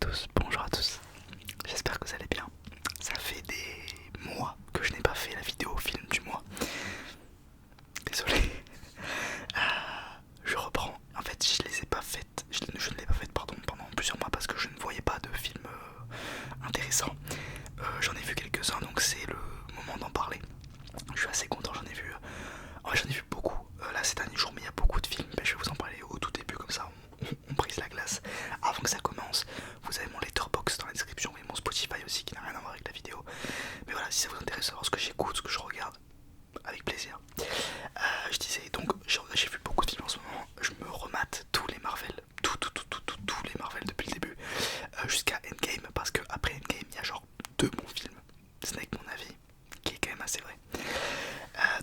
tous, bonjour à tous, j'espère que vous allez bien. Ça fait des mois que je n'ai pas fait la vidéo film du mois. Désolé. Je reprends, en fait je les ai pas faites, je ne l'ai pas faite pardon, pendant plusieurs mois parce que je ne voyais pas de film intéressant. J'en ai vu quelques-uns donc c'est le moment d'en parler. Je suis assez content, j'en ai vu, j'en ai vu beaucoup là ces derniers jours, mais il y a beaucoup de films. Je vais vous en parler au tout début, comme ça on brise la glace. Avant que ça commence, vous avez mon letterboxd dans la description et mon Spotify aussi qui n'a rien à voir avec la vidéo. Mais voilà, si ça vous intéresse de savoir ce que j'écoute, ce que je regarde, avec plaisir. Je disais donc, j'ai vu beaucoup de films en ce moment. Je me remate tous les Marvel, tous les Marvel depuis le début, jusqu'à Endgame, parce que après Endgame, il y a genre deux bons films. Ce n'est que mon avis, qui est quand même assez vrai.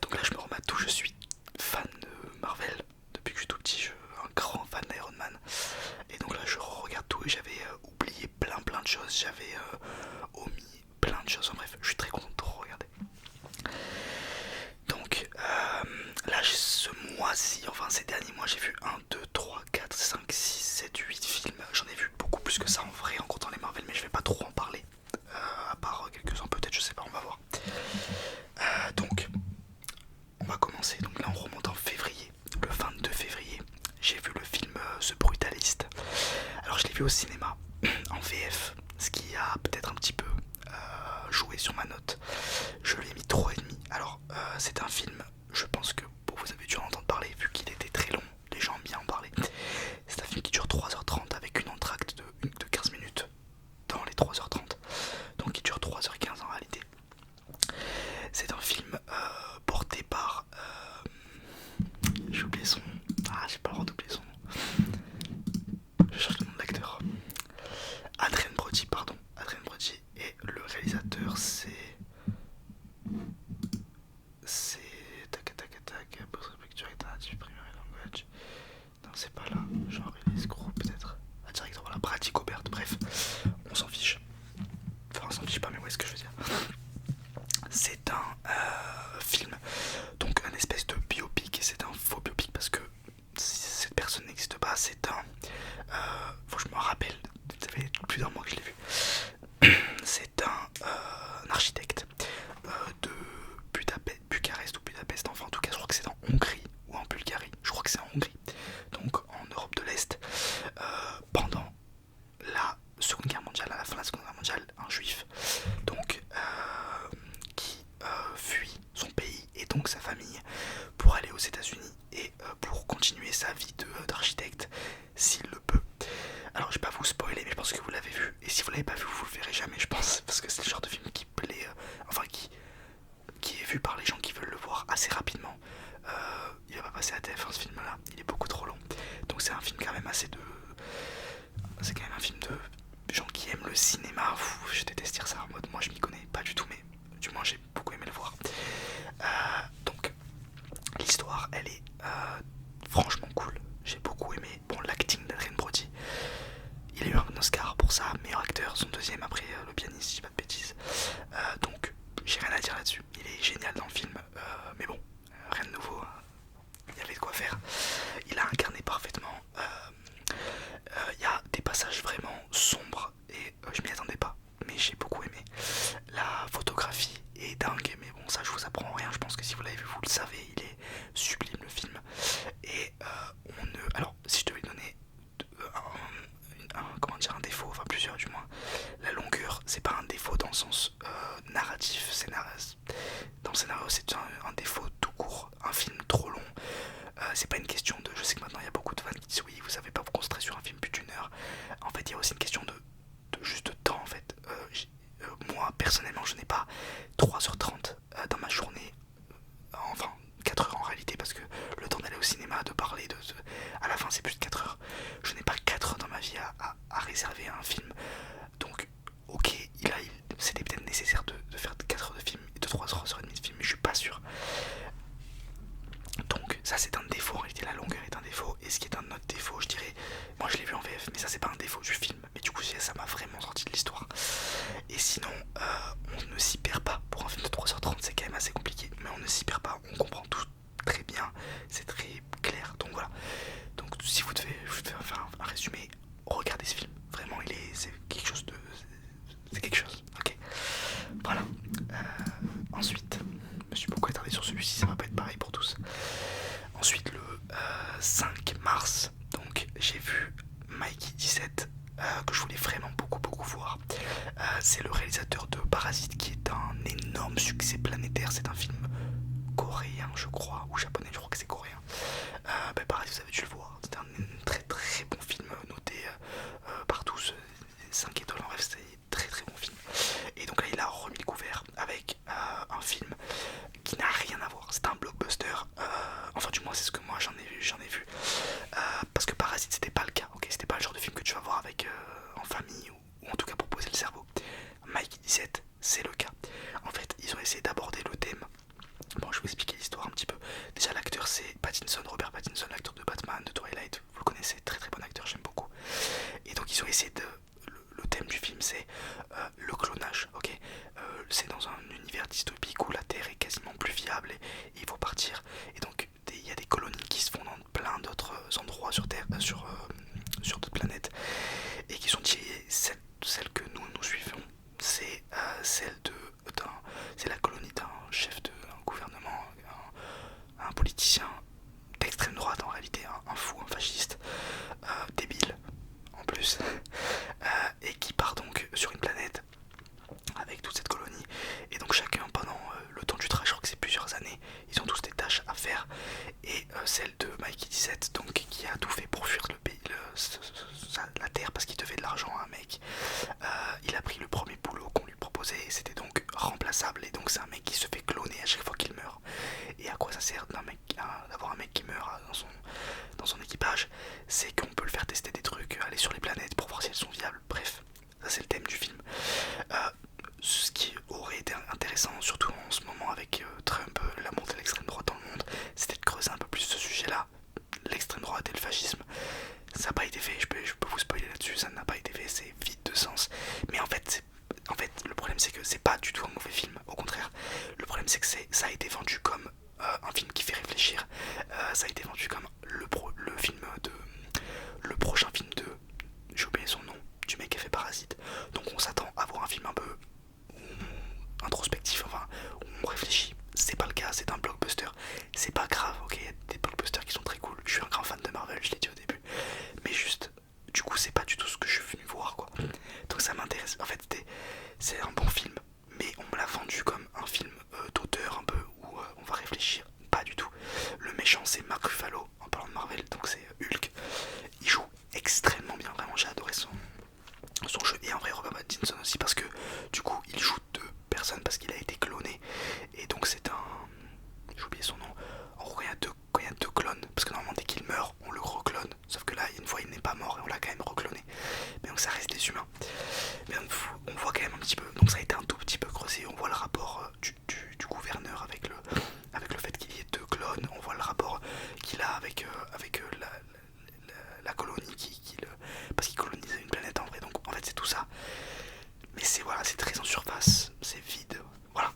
Donc là, je me remate tout. Je suis fan de Marvel depuis que je suis tout petit. Je suis un grand fan d'Iron Man. Et donc là, je regarde tout et j'avais oublié plein de choses. J'avais omis plein de choses. En bref, je suis très content de regarder. Donc là, ce mois-ci, enfin ces derniers mois, j'ai vu 1, 2, 3, 4, 5, 6, 7, 8 films. J'en ai vu beaucoup plus que ça en vrai en comptant les Marvel, mais je vais pas trop en parler. À part quelques-uns peut-être, je sais pas, on va voir. Donc, on va commencer. Donc là, on remonte en février. Le 22 février, j'ai vu le film The Brutalist. Alors, je l'ai vu au cinéma, en VF, ce qui a peut-être un petit peu joué sur ma note. Je lui ai mis 3,5. Alors, c'est un film, je pense que vous avez dû en entendre parler, vu qu'il était très long. Les gens aiment bien en parler. C'est un film qui dure 3h30 avec une entracte de 15 minutes dans les 3h30. Donc, il dure 3h15 en réalité. C'est un film porté par. J'ai oublié son nom. Ah, j'ai pas le droit d'oublier son nom. Je cherche le nom de l'acteur. Adrien Brody, pardon. Adrien Brody. Et le réalisateur, c'est. Tac, tac, tac. Post Picture Alternative Primary Language. Non, c'est pas là. Genre, Release Group, peut-être. Ah, directeur, voilà. Brady Gobert. Bref, on s'en fiche. Enfin, on s'en fiche pas, mais où est-ce que je veux dire. C'est un film, donc un espèce de biopic, et c'est un faux biopic parce que cette personne n'existe pas. C'est un. Faut que je me rappelle, ça fait plus d'un mois que je l'ai vu. C'est un architecte de Bucarest ou Budapest, enfin en tout cas, je crois que c'est en Hongrie ou en Bulgarie. Je crois que c'est en Hongrie, donc en Europe de l'Est, pendant la Seconde Guerre mondiale, à la fin de la Seconde Guerre mondiale, un juif, donc qui fuit son pays et donc sa famille pour aller aux États-Unis et pour continuer sa vie d'architecte s'il le peut. Alors je vais pas vous spoiler, mais je pense que vous l'avez vu, et si vous l'avez pas vu, vous le verrez jamais, je pense, parce que c'est le genre de film qui plaît, enfin qui est vu par les gens qui veulent le voir assez rapidement. Il va pas passer à TF1 ce film là, il est beaucoup trop long, donc c'est un film quand même assez de. C'est quand même un film de gens qui aiment le cinéma. Je déteste dire ça en mode moi je m'y connais pas du tout, mais du moins j'ai beaucoup aimé le voir. Donc l'histoire elle est franchement cool, j'ai beaucoup aimé. Bon, l'acting d'Adrien Brody, il a eu un Oscar pour ça, meilleur acteur, son deuxième après le pianiste, si je dis pas de bêtises. Donc j'ai rien à dire là-dessus, il est génial dans le film, mais bon, rien de nouveau, il y avait de quoi faire. Il a incarné parfaitement. Il y a des passages vraiment sombres et je m'y attendais pas, mais j'ai beaucoup aimé. La photographie est dingue, mais bon, ça je vous apprends rien, je pense que si vous l'avez vu vous le savez, il est sublime le film. Et alors si je devais donner comment dire, un défaut, enfin plusieurs du moins, la longueur c'est pas un défaut dans le sens narratif, dans le scénario c'est un défaut tout court. Un film trop long, c'est pas une question de. Je sais que maintenant il y a beaucoup de fans qui disent oui, vous savez pas vous concentrer sur un film plus d'une heure. En fait, il y a aussi une question de juste de temps en fait. Moi personnellement, je n'ai pas 3h30 dans ma journée, enfin 4 heures en réalité, parce que le temps d'aller au cinéma, de parler, à la fin c'est plus de 4 heures. Je n'ai pas 4 heures dans ma vie à réserver à un film. Donc, ok, c'était peut-être nécessaire de faire 4 heures de film et de 3h30 de film, mais je suis pas sûr. Donc ça c'est un défaut, en réalité la longueur est un défaut. Et ce qui est un autre défaut, je dirais, moi je l'ai vu en VF, mais ça c'est pas un défaut du film, mais du coup ça m'a vraiment sorti de l'histoire. Et sinon on ne s'y perd pas. Pour un film de 3h30 c'est quand même assez compliqué, mais on ne s'y perd pas, on comprend tout très bien, c'est très clair. Donc voilà, donc si vous devez faire un résumé, regardez ce film, vraiment c'est Mikey 17 que je voulais vraiment beaucoup voir. C'est le réalisateur de Parasite qui est un énorme succès planétaire. C'est un film coréen je crois, ou japonais, je crois que c'est coréen. Parasite, vous avez dû le voir, c'est un très bon film noté par tous, 5 étoiles en rêve, c'est un très bon film. Et donc là il a remis le couvert avec un film qui n'a rien à voir, c'est un blockbuster, enfin du moins c'est ce que moi j'en ai vu, parce que Parasite c'était pas le cas, ok, c'était pas le genre de film que tu vas voir avec en famille ou en tout cas pour poser le cerveau. Mikey 17 c'est le cas. En fait ils ont essayé d'aborder le thème. Bon, je vais vous expliquer l'histoire un petit peu. Déjà, l'acteur c'est Pattinson, Robert Pattinson, l'acteur de Batman, de Twilight. Vous le connaissez, très bon acteur, j'aime beaucoup. Et donc, ils ont essayé de. Le thème du film c'est le clonage, ok. C'est dans un univers dystopique où la Terre est quasiment plus viable et il faut partir. Et donc, il y a des colonies qui se font dans plein d'autres endroits sur Terre, sur d'autres planètes, et qui sont tirées. Celle que nous suivons, c'est c'est la colonie d'un chef d'un gouvernement, un politicien d'extrême droite en réalité, un fou, un fasciste, débile en plus, et qui part donc sur une planète avec toute cette colonie. Et donc chacun pendant le temps du trajet, je crois que c'est plusieurs années, ils ont tous des tâches à faire. Et celle de Mikey 17 donc qui a tout fait pour fuir le pays, la terre, parce qu'il devait de l'argent à un mec. Il a pris le premier boulot qu'on lui proposait et c'était donc remplaçable. Et donc c'est un mec qui se fait cloner à chaque fois qu'il meurt. Et à quoi ça sert d'avoir un mec qui meurt dans son équipage? C'est qu'on peut le faire tester des trucs, aller sur les planètes pour voir si elles sont viables. Bref, ça c'est le thème du film. Ce qui aurait été intéressant, surtout en ce moment avec Trump, la montée de l'extrême droite dans le monde, c'était de creuser un peu plus ce sujet-là, l'extrême droite et le fascisme. Ça n'a pas été fait, je peux vous spoiler là-dessus, ça n'a pas été fait, c'est vide de sens. Mais en fait, le problème c'est que c'est pas du tout un mauvais film, au contraire. Le problème c'est que ça a été vendu comme un film qui fait réfléchir. Ça a été vendu comme le prochain film de, j'ai oublié son nom, du mec qui a fait Parasite. Donc on s'attend à voir un film un peu introspectif, enfin, où on réfléchit. C'est pas le cas, c'est un blockbuster. C'est pas grave, ok, il y a des blockbusters qui sont très cool. Je suis un grand fan de Marvel, je l'ai dit au début. Mais juste, du coup, c'est pas du tout ce que je suis venu voir, quoi. Donc ça m'intéresse. En fait, c'est un bon film, mais on me l'a vendu comme un film d'auteur un peu où on va réfléchir. Pas du tout. Le méchant, c'est Mark Ruffalo, en parlant de Marvel, donc c'est Hulk. Il joue extrêmement bien, vraiment, j'ai adoré son jeu. Et en vrai, Robert Pattinson aussi, parce que du coup, il joue deux personnes parce qu'il a été cloné. Et donc, c'est un. J'ai oublié son nom. En gros, quand il y a deux clones, parce que normalement, dès qu'il meurt, on le reclone. Sauf que là, une fois, il n'est pas mort et on l'a quand même recloné. Mais donc, ça reste des humains. Mais on voit quand même un petit peu. Donc, ça a été un tout petit peu creusé. On voit le rapport du gouverneur avec le fait qu'il y ait deux clones. On voit le rapport qu'il a avec la colonie parce qu'il colonisait une planète en vrai. Donc, en fait, c'est tout ça. Mais c'est très en surface. C'est vide. Voilà.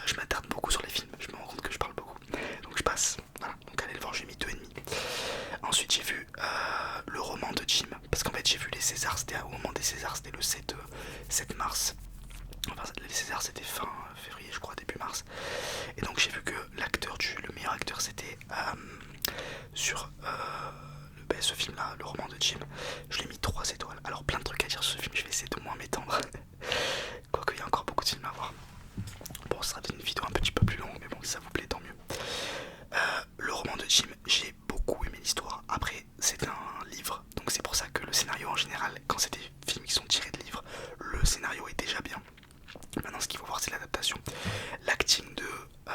Je m'attarde beaucoup sur les films, je me rends compte que je parle beaucoup, donc je passe. Voilà, donc allez le voir, j'ai mis 2,5. Ensuite j'ai vu le roman de Jim, parce qu'en fait j'ai vu les Césars, c'était au moment des Césars, c'était le 7 mars. Enfin les Césars c'était fin février je crois, début mars. Et donc j'ai vu que le meilleur acteur c'était sur ce film là, le roman de Jim. Je lui ai mis 3 étoiles. Alors plein de trucs à dire sur ce film, je vais essayer de moins m'étendre. Quoique il y a encore beaucoup de films à voir. Bon, ce sera une vidéo un petit peu plus longue, mais bon, si ça vous plaît, tant mieux. Le roman de Jim, j'ai beaucoup aimé l'histoire. Après, c'est un livre, donc c'est pour ça que le scénario en général, quand c'est des films qui sont tirés de livres, le scénario est déjà bien. Maintenant, ce qu'il faut voir, c'est l'adaptation. L'acting de,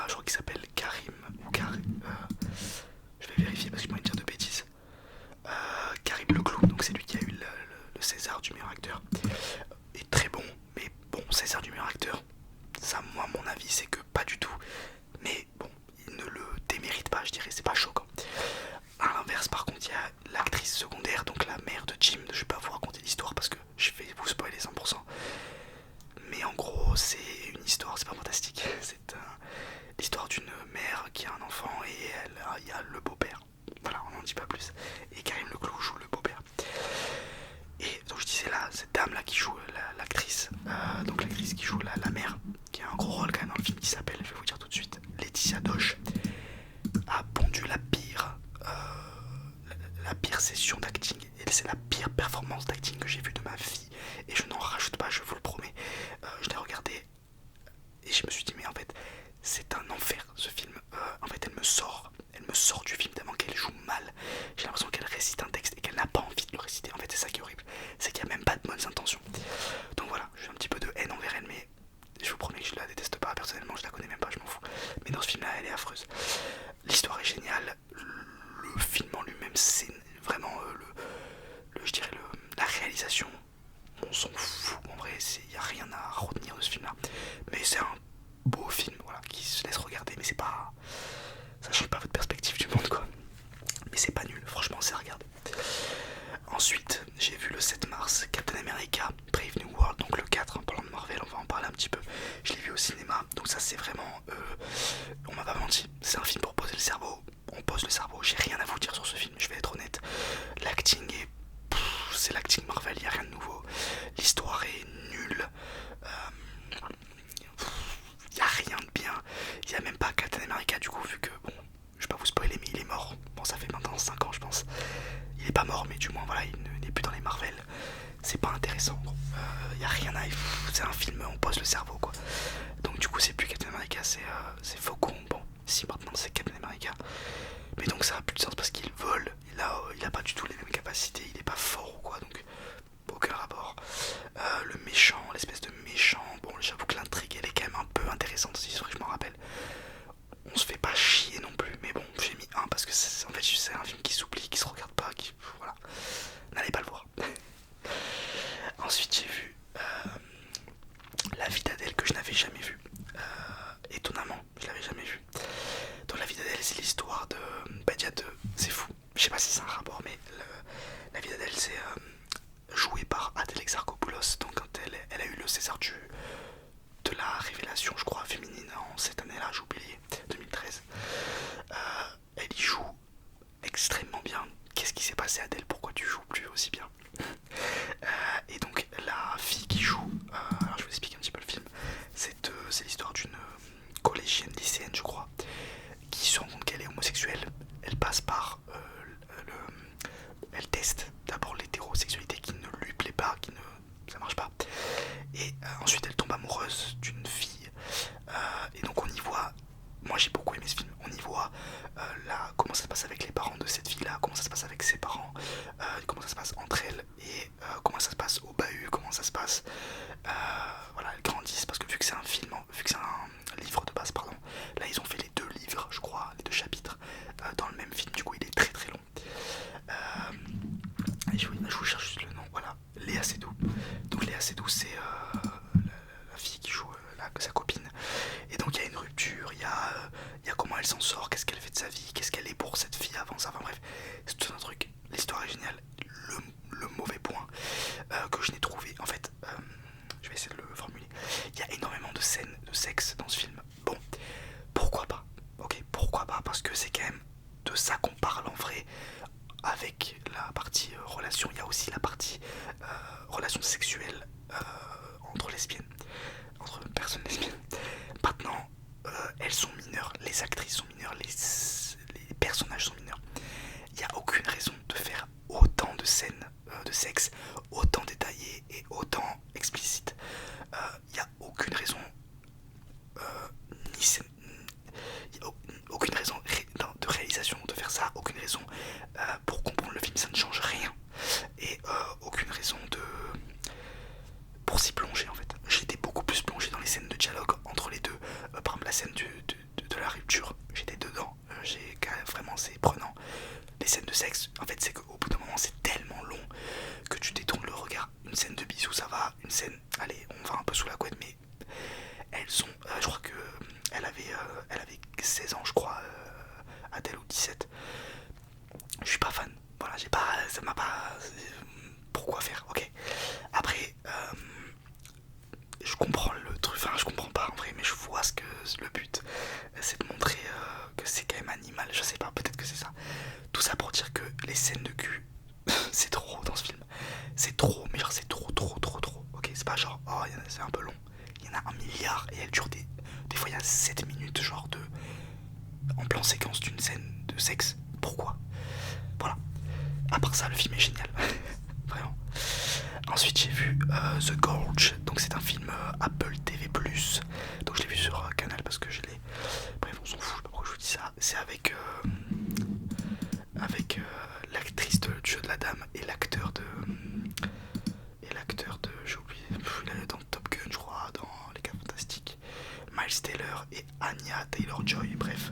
je crois qu'il s'appelle Karim, ou Karim, je vais vérifier parce que j'ai pas envie de dire de bêtises. Karim Leclou, donc c'est lui qui a eu le César du meilleur acteur. Est très bon, mais bon, César du meilleur acteur, ça, moi, mon avis, c'est que pas du tout. Mais bon, il ne le démérite pas, je dirais, c'est pas choquant. À l'inverse, par contre, il y a l'actrice secondaire, donc la mère de Jim. Je vais pas vous raconter l'histoire parce que je vais vous spoiler 100%. Mais en gros, c'est une histoire, c'est pas fantastique. C'est l'histoire d'une mère qui a un enfant et il y a le beau-père. Voilà, on n'en dit pas plus. Et Karim Leclou joue le beau-père. Et donc je disais là, cette dame là qui joue l'actrice, donc l'actrice qui joue la mère, qui a un gros rôle quand même dans le film, qui s'appelle, je vais vous dire tout de suite, Laetitia Doche, a pondu la pire session d'acting et c'est la pire performance d'acting que j'ai vue de ma vie. Et je n'en rajoute pas, je vous le promets. Je l'ai regardé et je me suis dit mais en fait c'est un enfer ce film. En fait elle me sort du film tellement qu'elle joue mal. J'ai l'impression qu'elle récite un texte et qu'elle n'a pas envie de le réciter. En fait c'est ça qui est horrible, c'est qu'il n'y a même pas de bonnes intentions. Donc voilà, j'ai un petit peu de haine envers elle, mais je vous promets que je la déteste pas. Personnellement je la connais même pas, je m'en fous. Mais dans ce film là elle est affreuse. L'histoire est géniale, le film en lui-même c'est vraiment je dirais la réalisation, on s'en fout en vrai, il n'y a rien à retenir de ce film là. Mais c'est un beau film voilà, qui se laisse regarder, mais c'est pas, ça change pas votre perspective du monde quoi. Mais c'est pas nul, franchement c'est à regarder. Ensuite j'ai vu le 7 mars Captain America Brave New World, donc le 4 en parlant de Marvel, on va en parler un petit peu. Je l'ai vu au cinéma, donc ça c'est vraiment on m'a pas menti, c'est un film pour poser le cerveau. On pose le cerveau, j'ai rien à vous dire sur ce film, je vais être honnête. L'acting est c'est l'acting Marvel, il n'y a rien de nouveau. L'histoire est nulle. Il n'y a rien de bien. Il n'y a même pas Captain America du coup, vu que, bon, je vais pas vous spoiler, mais il est mort. Bon, ça fait maintenant 5 ans, je pense. Il est pas mort, mais du moins, voilà, il n'est plus dans les Marvel. C'est pas intéressant. Il n'y a rien à. C'est un film, on pose le cerveau, quoi. Donc, du coup, c'est plus Captain America, c'est Faucon. Bon, si maintenant c'est Captain America. Mais donc, ça a plus de sens parce qu'il vole. Il a pas du tout les mêmes capacités. Il est pas fort ou quoi, donc aucun rapport. Le méchant, l'espèce de méchant, bon j'avoue que l'intrigue elle est quand même un peu intéressante si c'est vrai que je m'en rappelle. On se fait pas chier non plus, mais bon j'ai mis un parce que en fait c'est un film qui s'oublie, qui se regarde pas, qui voilà. N'allez pas le voir. Ensuite j'ai vu La vie d'Adèle que je n'avais jamais vu. Étonnamment, je l'avais jamais vu. Dans La vie d'Adèle c'est l'histoire de Badia 2, c'est fou. Je sais pas si c'est un rapport, mais La vie d'Adèle c'est jouée par Adèle Exarchopoulos, donc quand elle a eu le César de la révélation, je crois, féminine en cette année-là, j'ai oublié, 2013. Elle y joue extrêmement bien. Qu'est-ce qui s'est passé Adèle? Pourquoi tu joues plus aussi bien? Et donc la fille qui joue, alors je vous explique un petit peu le film, c'est l'histoire d'une collégienne lycéenne je crois, qui se rend compte qu'elle est homosexuelle. Elle passe par elle teste d'abord l'hétérosexualité qui ne lui plaît pas, ça marche pas. Et ensuite elle tombe amoureuse d'une fille. Et donc on y voit, moi j'ai beaucoup aimé ce film, on y voit comment ça se passe avec les parents de cette fille là, comment ça se passe avec ses parents, comment ça se passe entre elles, et comment ça se passe au bahut, comment ça se passe. Voilà, elles grandissent parce que vu que c'est un film, vu que c'est un livre de base, pardon, là ils ont fait les 2 livres, je crois, les 2 chapitres dans le même film, du coup il est très très long. Et je vous cherche juste le nom, voilà, Léa Seydoux. Donc Léa Seydoux c'est la fille qui joue sa copine. Et donc il y a une rupture, il y a comment elle s'en sort, qu'est-ce qu'elle fait de sa vie, qu'est-ce qu'elle est pour cette fille avant ça, enfin bref, c'est tout un truc. L'histoire est géniale. Le mauvais point que je n'ai trouvé, en fait, je vais essayer de le formuler, il y a énormément de scènes de sexe dans ce film. Bon, pourquoi pas, ok, pourquoi pas, parce que c'est quand même de ça qu'on parle en vrai. Avec la partie relation, il y a aussi la partie relation sexuelle entre lesbiennes, entre personnes lesbiennes. Maintenant, elles sont mineures, les actrices sont mineures, les personnages sont mineurs. Il n'y a aucune raison de faire autant de scènes de sexe, autant détaillées et autant explicites. Il n'y a aucune raison, aucune raison de réalisation de faire ça, aucune raison pour comprendre le film, ça ne change rien. Et aucune raison pour s'y plonger en fait. J'étais beaucoup plus plongé dans les scènes de dialogue entre les deux. Par exemple la scène de la rupture, j'étais dedans. Vraiment c'est prenant. Les scènes de sexe, en fait c'est qu'au bout d'un moment c'est tellement long que tu détournes le regard. Une scène de bisous ça va, une scène, allez on va un peu sous la couette, mais elles sont, je crois que elle avait 16 ans je crois, Adèle ou 17. Je suis pas fan, voilà, ça m'a pas, pourquoi faire, ok. Après je comprends le truc, enfin je comprends pas en vrai, mais je vois ce que le but c'est de montrer que c'est quand même animal, je sais pas, peut-être que c'est ça. Tout ça pour dire que les scènes de cul c'est trop dans ce film, c'est trop, mais genre c'est trop, ok, c'est pas genre oh c'est un peu long, il y en a 1 milliard et elle dure des fois il y a 7 minutes genre en plan séquence d'une scène de sexe, pourquoi? Voilà, à part ça le film est génial. Ensuite j'ai vu The Gorge, donc c'est un film Apple TV+, donc je l'ai vu sur Canal parce que je l'ai... Bref on s'en fout, je sais pas pourquoi je vous dis ça. C'est avec l'actrice du jeu de la dame et l'acteur de... j'ai oublié, il est dans Top Gun je crois, dans Les 4 Fantastiques. Miles Taylor et Anya Taylor-Joy, bref.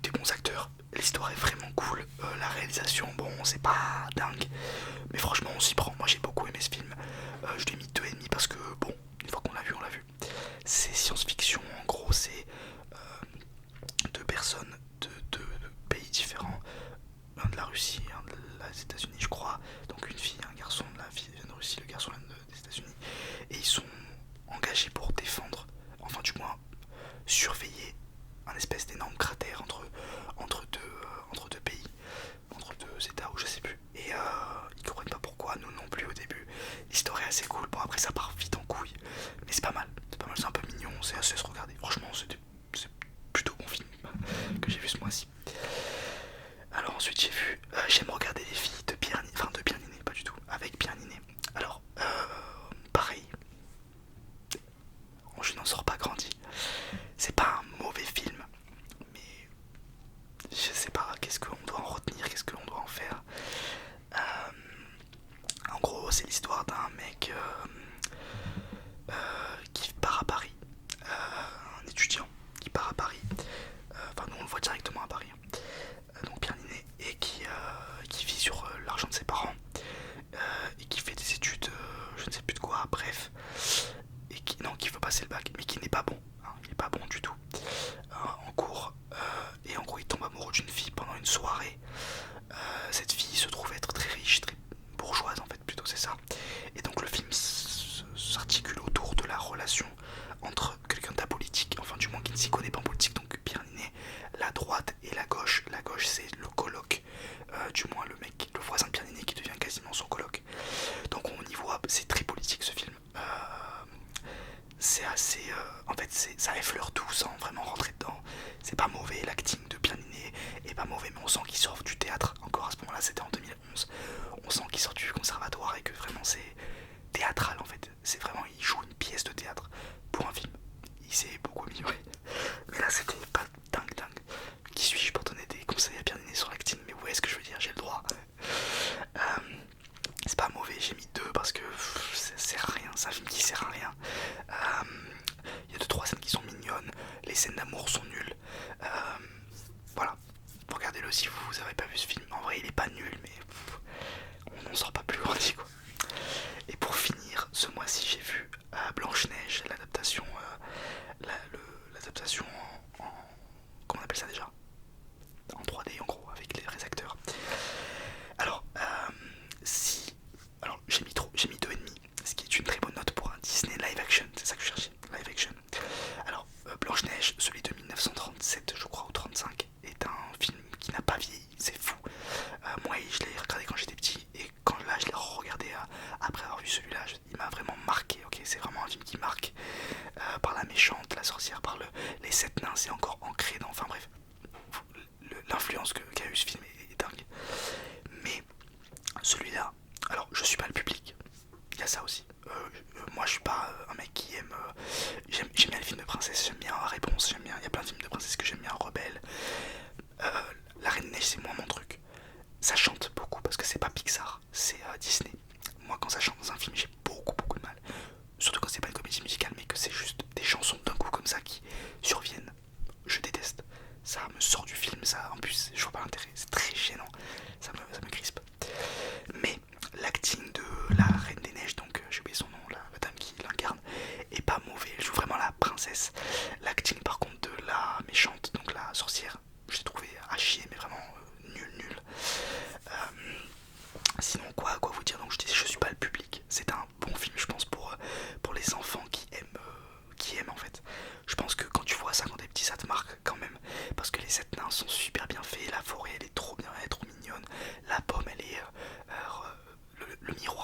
Des bons acteurs, l'histoire est vraiment cool, la réalisation, bon c'est pas dingue, mais franchement on s'y prend, moi j'ai beaucoup aimé ce film, je lui ai mis 2,5 parce que bon, une fois qu'on l'a vu, on l'a vu. C'est science-fiction, en gros c'est deux personnes de pays différents, un de la Russie, un des États-Unis je crois, donc une fille, un garçon, la fille vient de Russie, le garçon vient des États-Unis, et ils sont engagés pour défendre, enfin du moins surveiller un espèce d'énorme cratère entre deux pays, entre deux états ou je sais plus. Et ils comprennent pas pourquoi, nous non plus au début. L'histoire est assez cool, bon après ça part vite en couille, mais c'est pas mal, c'est un peu mignon, c'est assez à se regarder. Franchement c'est plutôt bon film que j'ai vu ce mois-ci. Alors ensuite j'ai vu, j'aime regarder les filles de Pierre Ninet, enfin de Pierre Ninet, pas du tout, avec Pierre Ninet. Alors pareil, je n'en sors pas grandi. C'est pas un mauvais film, mais je sais pas, qu'est-ce qu'on doit en retenir, qu'est-ce que l'on doit en faire. En gros, c'est l'histoire d'un mec qui part à Paris, un étudiant qui part à Paris, enfin nous on le voit directement à Paris, donc Pierre Ninet, et qui vit sur l'argent de ses parents, et qui fait des études, je ne sais plus de quoi, bref, et qui veut passer le bac, mais qui n'est pas bon, hein, il n'est pas bon du tout en cours, et en gros il tombe amoureux d'une fille pendant une soirée. Cette fille se trouve être très riche, très bourgeoise en fait, plutôt c'est ça, et donc le film s'articule autour de la relation entre quelqu'un d'apolitique, enfin du moins qui ne s'y connaît pas en politique, donc Pierre Ninet, la droite et la gauche. La gauche c'est le coloc, du moins le mec, le voisin de Pierre Ninet qui devient quasiment son coloc. Donc on y voit, c'est très politique ce film. C'est assez, en fait ça effleure tout sans vraiment rentrer dedans. C'est pas mauvais, l'acting de Pierre Ninet est pas mauvais, mais on sent qu'il sort du théâtre. Encore à ce moment-là, c'était en 2011. On sent qu'il sort du conservatoire et que vraiment c'est théâtral en fait. C'est vraiment, il joue une pièce de théâtre pour un film. Il s'est beaucoup amélioré. Mais là c'était pas dingue. Qui suis-je pour donner des conseils à Pierre Ninet sur l'acting? Mais où est-ce que je veux dire, j'ai le droit. C'est pas mauvais, j'ai mis 2 parce que ça sert à rien, c'est un film qui sert à rien. Il y a 2-3 scènes qui sont mignonnes, les scènes d'amour sont nulles. Voilà, regardez-le si vous avez pas vu ce film. En vrai il est pas nul, mais on n'en sort pas plus grandi quoi. Et pour finir, ce mois-ci j'ai vu Blanche-Neige, l'adaptation l'adaptation en... comment on appelle ça déjà, en 3D en gros, avec les vrais acteurs. Alors, alors j'ai mis 2,5, ce qui est une très bonne note pour un Disney live action, c'est ça que je cherchais, live action. Alors, Blanche-Neige, celui de 1937 je crois, ou 35, est un film qui n'a pas vieilli, c'est fou. Moi je l'ai regardé quand j'étais petit, et quand là je l'ai regardé après avoir vu celui-là, il m'a vraiment marqué, ok, c'est vraiment un film qui marque, par la méchante, la sorcière, par les 7 nains, c'est encore ancré dans, enfin bref, l'influence qu'a eu ce film est dingue. Mais celui-là, alors je suis pas le public, il y a ça aussi. Moi je suis pas un mec qui aime, j'aime bien les films de princesse, j'aime bien Réponse, j'aime bien, il y a plein de films de princesse que j'aime bien, Rebelle. La Reine des Neiges c'est moins mon truc. Ça chante beaucoup parce que c'est pas Pixar, c'est Disney. Moi quand ça chante dans un film j'ai beaucoup de mal. Surtout quand c'est pas une comédie musicale mais que c'est juste des chansons d'un coup comme ça qui surviennent. Je déteste. Ça me sort du film, ça en plus je vois pas l'intérêt, c'est très gênant, ça me crispe. Mais l'acting de la Reine des Neiges, donc j'ai oublié son nom, la dame qui l'incarne, est pas mauvais, elle joue vraiment la princesse. L'acting par contre de la méchante, donc la sorcière, je l'ai trouvé à chier, mais vraiment nul. Sinon quoi vous dire, donc je dis je suis pas le public, c'est un bon film je pense pour les enfants qui aiment en fait. Je pense que quand tu vois ça quand t'es petit ça te marque quand même, parce que les 7 nains sont super bien faits, la forêt elle est trop bien, elle est trop mignonne, la pomme elle est le miroir